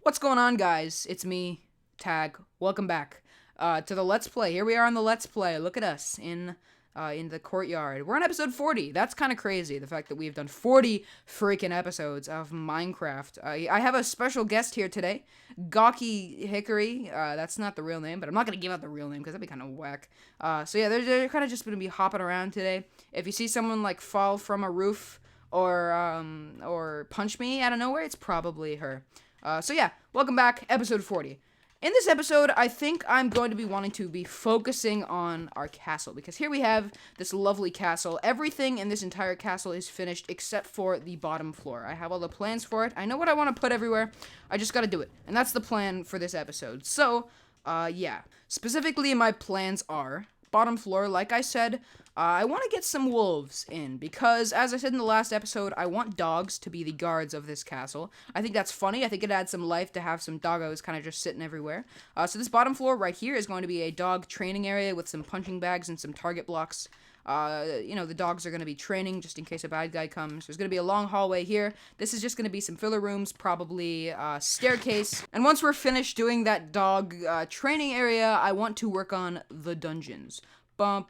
What's going on, guys? It's me, Tag. Welcome back to the Let's Play. Here we are on the Let's Play. Look at us in the courtyard. We're on episode 40. That's kind of crazy, the fact that we've done 40 freaking episodes of Minecraft. I have a special guest here today, Gawky Hickory. That's not the real name, but I'm not going to give out the real name because that'd be kind of whack. So yeah, they're kind of just going to be hopping around today. If you see someone, like, fall from a roof or punch me out of nowhere, it's probably her. So yeah, welcome back, episode 40. In this episode, I think I'm going to be wanting to be focusing on our castle, because here we have this lovely castle. Everything in this entire castle is finished except for the bottom floor. I have all the plans for it. I know what I want to put everywhere. I just gotta do it. And that's the plan for this episode. So, yeah. Specifically, my plans are bottom floor, like I said, I want to get some wolves in, because, as I said in the last episode, I want dogs to be the guards of this castle. I think that's funny. I think it adds some life to have some doggos kind of just sitting everywhere. So this bottom floor right here is going to be a dog training area with some punching bags and some target blocks. The dogs are going to be training just in case a bad guy comes. There's going to be a long hallway here. This is just going to be some filler rooms, probably a staircase. And once we're finished doing that dog training area, I want to work on the dungeons. Bump.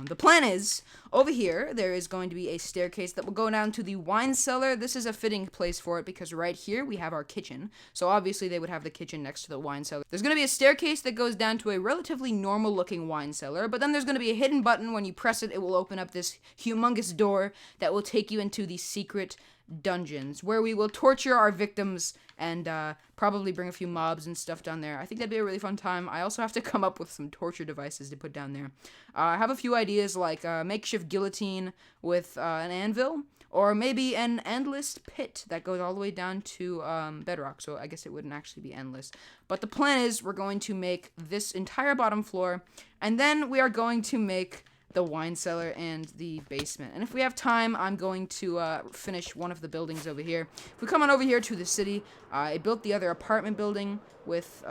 The plan is, over here, there is going to be a staircase that will go down to the wine cellar. This is a fitting place for it because right here we have our kitchen. So obviously they would have the kitchen next to the wine cellar. There's going to be a staircase that goes down to a relatively normal looking wine cellar, but then there's going to be a hidden button. When you press it, it will open up this humongous door that will take you into the secret dungeons, where we will torture our victims and probably bring a few mobs and stuff down there. I think that'd be a really fun time. I also have to come up with some torture devices to put down there. I have a few ideas, like a makeshift guillotine with an anvil, or maybe an endless pit that goes all the way down to bedrock, so I guess it wouldn't actually be endless. But the plan is we're going to make this entire bottom floor, and then we are going to make the wine cellar and the basement. And if we have time, I'm going to finish one of the buildings over here. If we come on over here to the city, I built the other apartment building with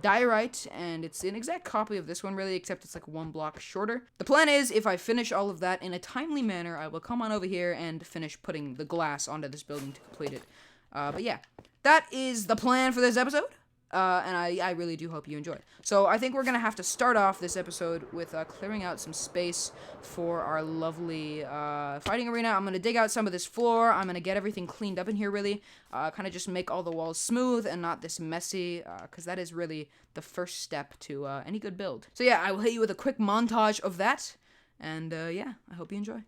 diorite, and it's an exact copy of this one, really, except it's like one block shorter. The plan is, if I finish all of that in a timely manner, I will come on over here and finish putting the glass onto this building to complete it. But yeah, that is the plan for this episode. And I really do hope you enjoy it. So I think we're going to have to start off this episode with clearing out some space for our lovely fighting arena. I'm going to dig out some of this floor. I'm going to get everything cleaned up in here, really. Kind of just make all the walls smooth and not this messy, because that is really the first step to any good build. So yeah, I will hit you with a quick montage of that. And yeah, I hope you enjoy.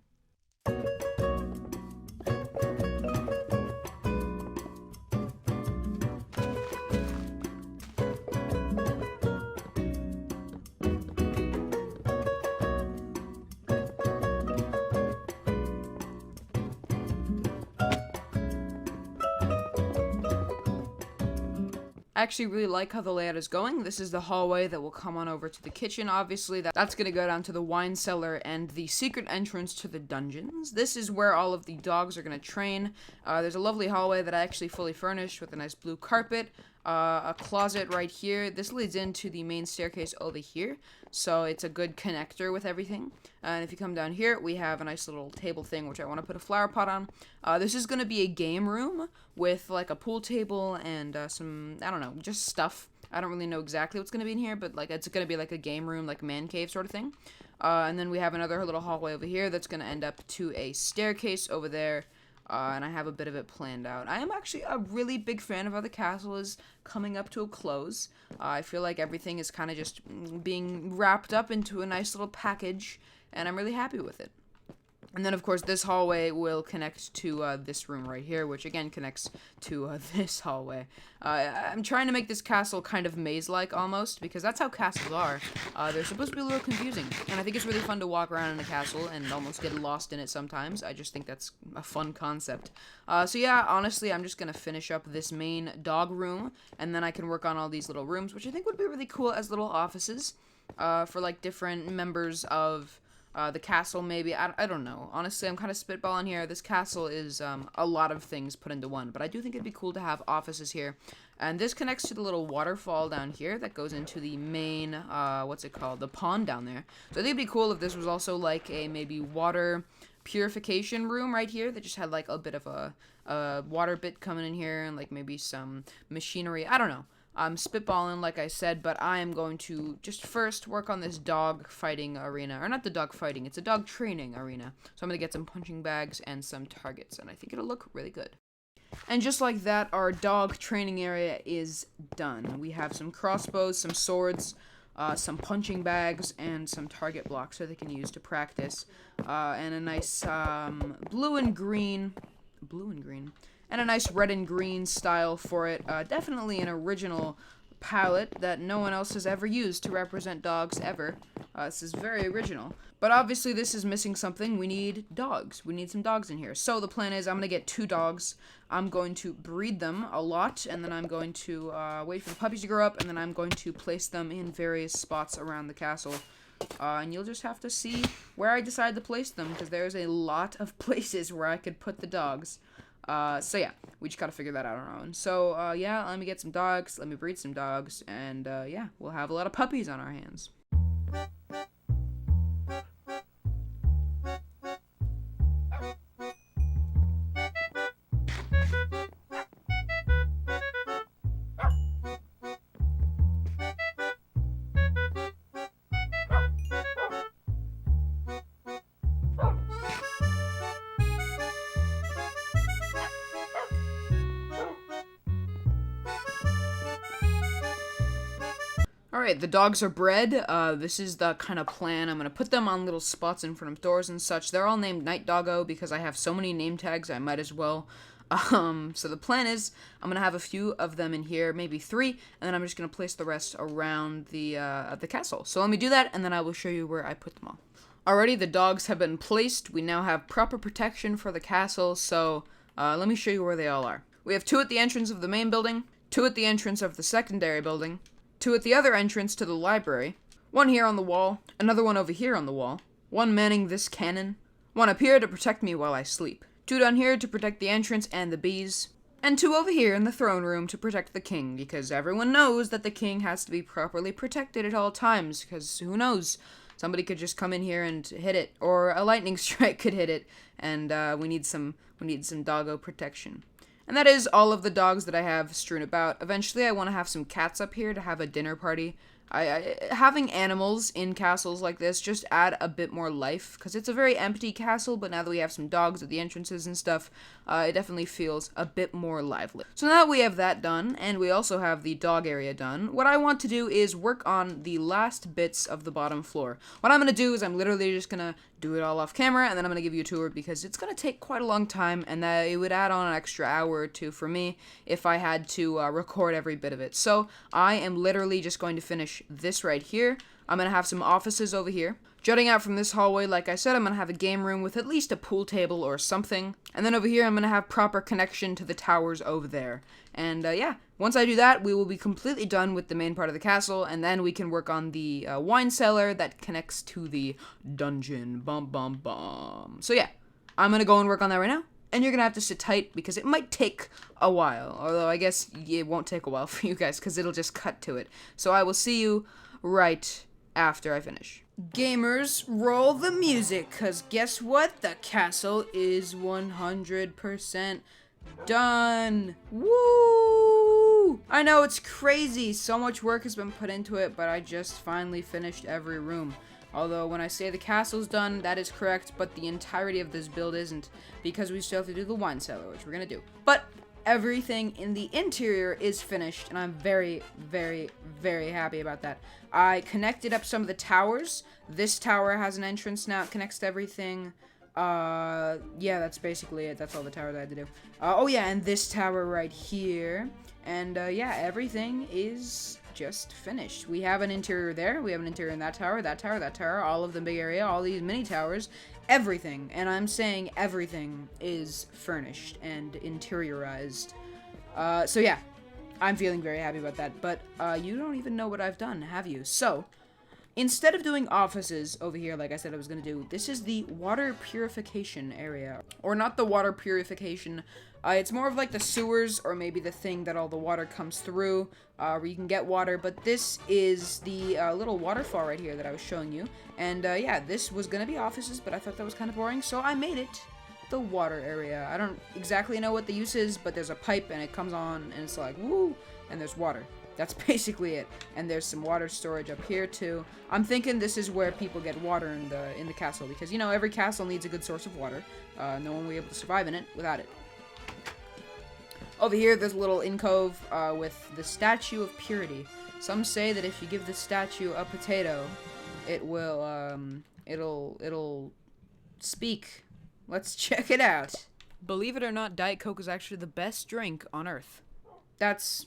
I actually really like how the layout is going. This is the hallway that will come on over to the kitchen. Obviously, that's going to go down to the wine cellar and the secret entrance to the dungeons. This is where all of the dogs are going to train. There's a lovely hallway that I actually fully furnished with a nice blue carpet. A closet right here. This leads into the main staircase over here, so it's a good connector with everything. And if you come down here, we have a nice little table thing, which I want to put a flower pot on. This is going to be a game room with like a pool table and some, I don't know, just stuff. I don't really know exactly what's going to be in here, but like it's going to be like a game room, like man cave sort of thing. And then we have another little hallway over here that's going to end up to a staircase over there. And I have a bit of it planned out. I am actually a really big fan of how the castle is coming up to a close. I feel like everything is kind of just being wrapped up into a nice little package, and I'm really happy with it. And then, of course, this hallway will connect to this room right here, which, again, connects to this hallway. I'm trying to make this castle kind of maze-like, almost, because that's how castles are. They're supposed to be a little confusing, and I think it's really fun to walk around in a castle and almost get lost in it sometimes. I just think that's a fun concept. So, yeah, honestly, I'm just going to finish up this main dog room, and then I can work on all these little rooms, which I think would be really cool as little offices for, like, different members of the castle, maybe. I don't know. Honestly, I'm kind of spitballing here. This castle is a lot of things put into one, but I do think it'd be cool to have offices here. And this connects to the little waterfall down here that goes into the main, what's it called? The pond down there. So I think it'd be cool if this was also like a maybe water purification room right here that just had like a bit of a water bit coming in here and like maybe some machinery. I don't know. I'm spitballing, like I said, but I am going to just first work on this dog fighting arena. Or not the dog fighting, it's a dog training arena. So I'm going to get some punching bags and some targets, and I think it'll look really good. And just like that, our dog training area is done. We have some crossbows, some swords, some punching bags, and some target blocks that they can use to practice. And a nice blue and green, and a nice red and green style for it. Definitely an original palette that no one else has ever used to represent dogs ever. This is very original. But obviously this is missing something. We need dogs. We need some dogs in here. So the plan is I'm going to get 2 dogs. I'm going to breed them a lot, and then I'm going to wait for the puppies to grow up, and then I'm going to place them in various spots around the castle. And you'll just have to see where I decide to place them, because there's a lot of places where I could put the dogs. So yeah, we just gotta figure that out on our own. So, yeah, let me get some dogs, let me breed some dogs, and, yeah, we'll have a lot of puppies on our hands. Alright, the dogs are bred. This is the kind of plan. I'm going to put them on little spots in front of doors and such. They're all named Night Doggo because I have so many name tags, I might as well. So the plan is I'm going to have a few of them in here, maybe 3, and then I'm just going to place the rest around the castle. So let me do that, and then I will show you where I put them all. Alrighty, the dogs have been placed. We now have proper protection for the castle, so let me show you where they all are. We have 2 at the entrance of the main building, 2 at the entrance of the secondary building, 2 at the other entrance to the library, 1 here on the wall, another one over here on the wall, 1 manning this cannon, 1 up here to protect me while I sleep, 2 down here to protect the entrance and the bees, and 2 over here in the throne room to protect the king, because everyone knows that the king has to be properly protected at all times, because who knows, somebody could just come in here and hit it, or a lightning strike could hit it, and we need some doggo protection. And that is all of the dogs that I have strewn about. Eventually, I want to have some cats up here to have a dinner party. Having animals in castles like this just add a bit more life, because it's a very empty castle, but now that we have some dogs at the entrances and stuff, it definitely feels a bit more lively. So now that we have that done, and we also have the dog area done, what I want to do is work on the last bits of the bottom floor. What I'm going to do is I'm literally just going to do it all off camera, and then I'm going to give you a tour, because it's going to take quite a long time, and that it would add on an extra hour or 2 for me if I had to record every bit of it. So I am literally just going to finish this right here. I'm going to have some offices over here. Jutting out from this hallway, like I said, I'm going to have a game room with at least a pool table or something. And then over here, I'm going to have proper connection to the towers over there. And yeah, once I do that, we will be completely done with the main part of the castle, and then we can work on the wine cellar that connects to the dungeon. Bum, bum, bum. So yeah, I'm going to go and work on that right now. And you're going to have to sit tight because it might take a while. Although I guess it won't take a while for you guys because it'll just cut to it. So I will see you right after I finish. Gamers, roll the music, because guess what? The castle is 100% done. Woo! I know, it's crazy. So much work has been put into it, but I just finally finished every room. Although, when I say the castle's done, that is correct, but the entirety of this build isn't, because we still have to do the wine cellar, which we're gonna do. But everything in the interior is finished, and I'm very, very, very happy about that. I connected up some of the towers. This tower has an entrance now. It connects to everything. Yeah, that's basically it. That's all the towers I had to do. Oh yeah, and this tower right here. And, yeah, everything is just finished. We have an interior there. We have an interior in that tower, that tower, that tower, all of the big area, all these mini towers. Everything, and I'm saying everything, is furnished and interiorized. So yeah, I'm feeling very happy about that, but you don't even know what I've done, have you? So, instead of doing offices over here like I said I was going to do, this is the water purification area. Or not the water purification It's more of like the sewers, or maybe the thing that all the water comes through, where you can get water. But this is the little waterfall right here that I was showing you. And yeah, this was gonna be offices, but I thought that was kind of boring, so I made it the water area. I don't exactly know what the use is, but there's a pipe and it comes on and it's like woo, and there's water. That's basically it. And there's some water storage up here too. I'm thinking this is where people get water in the castle, because you know every castle needs a good source of water. No one will be able to survive in it without it. Over here, there's a little alcove with the Statue of Purity. Some say that if you give the statue a potato, it will it'll speak. Let's check it out. Believe it or not, Diet Coke is actually the best drink on Earth. That's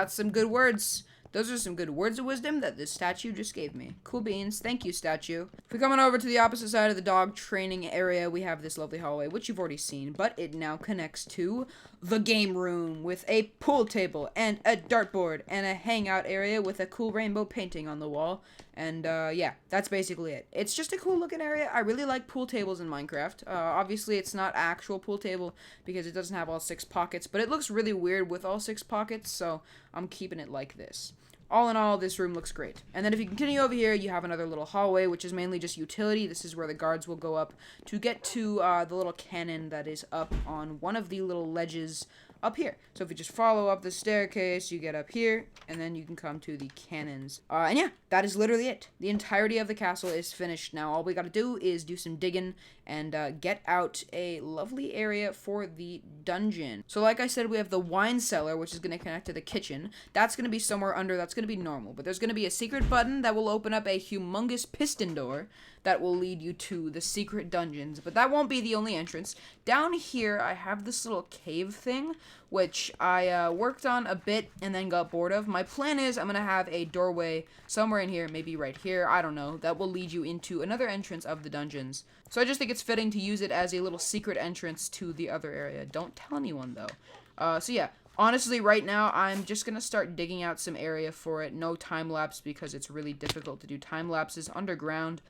some good words. Those are some good words of wisdom that this statue just gave me. Cool beans. Thank you, statue. If we're coming over to the opposite side of the dog training area, we have this lovely hallway, which you've already seen, but it now connects to the game room with a pool table and a dartboard and a hangout area with a cool rainbow painting on the wall. And yeah, that's basically it. It's just a cool looking area. I really like pool tables in Minecraft. Obviously, it's not actual pool table because it doesn't have all 6 pockets, but it looks really weird with all 6 pockets, so I'm keeping it like this. All in all, this room looks great. And then if you continue over here, you have another little hallway, which is mainly just utility. This is where the guards will go up to get to the little cannon that is up on one of the little ledges up here. So if you just follow up the staircase, you get up here, and then you can come to the cannons. And yeah, that is literally it. The entirety of the castle is finished now. All we gotta do is do some digging and get out a lovely area for the dungeon. So like I said, we have the wine cellar, which is gonna connect to the kitchen. That's gonna be somewhere under, that's gonna be normal. But there's gonna be a secret button that will open up a humongous piston door that will lead you to the secret dungeons. But that won't be the only entrance. Down here, I have this little cave thing, which I worked on a bit and then got bored of. My plan is I'm going to have a doorway somewhere in here, maybe right here, I don't know, that will lead you into another entrance of the dungeons. So I just think it's fitting to use it as a little secret entrance to the other area. Don't tell anyone, though. So yeah, honestly, right now, I'm just going to start digging out some area for it. No time-lapse because it's really difficult to do time-lapses underground.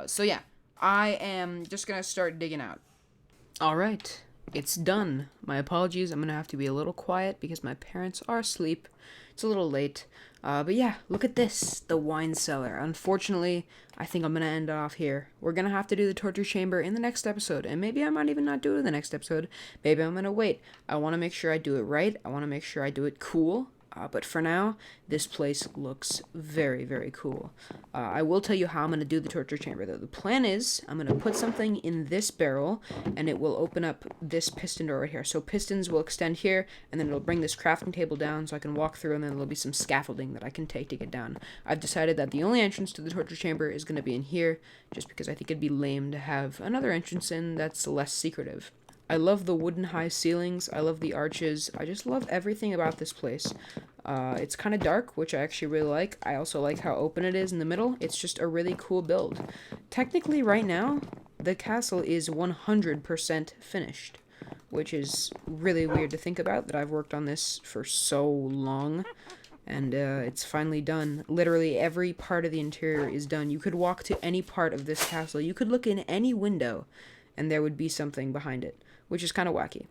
So yeah, I am just going to start digging out. Alright, it's done. My apologies, I'm going to have to be a little quiet because my parents are asleep. It's a little late. But yeah, look at this, the wine cellar. Unfortunately, I think I'm going to end off here. We're going to have to do the torture chamber in the next episode, and maybe I might even not do it in the next episode. Maybe I'm going to wait. I want to make sure I do it right. I want to make sure I do it cool. But for now, this place looks very, very cool. I will tell you how I'm going to do the torture chamber, though. The plan is I'm going to put something in this barrel, and it will open up this piston door right here. So pistons will extend here, and then it'll bring this crafting table down so I can walk through, and then there'll be some scaffolding that I can take to get down. I've decided that the only entrance to the torture chamber is going to be in here, just because I think it'd be lame to have another entrance in that's less secretive. I love the wooden high ceilings. I love the arches. I just love everything about this place. It's kind of dark, which I actually really like. I also like how open it is in the middle. It's just a really cool build. Technically, right now, the castle is 100% finished, which is really weird to think about, that I've worked on this for so long. And it's finally done. Literally every part of the interior is done. You could walk to any part of this castle. You could look in any window, and there would be something behind it, which is kind of wacky.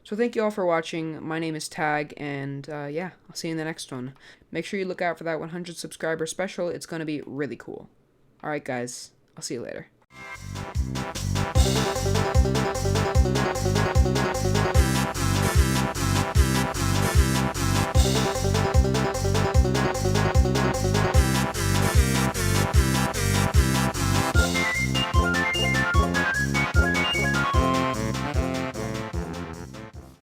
So thank you all for watching. My name is Tag, and yeah, I'll see you in the next one. Make sure you look out for that 100 subscriber special. It's going to be really cool. Alright guys, I'll see you later.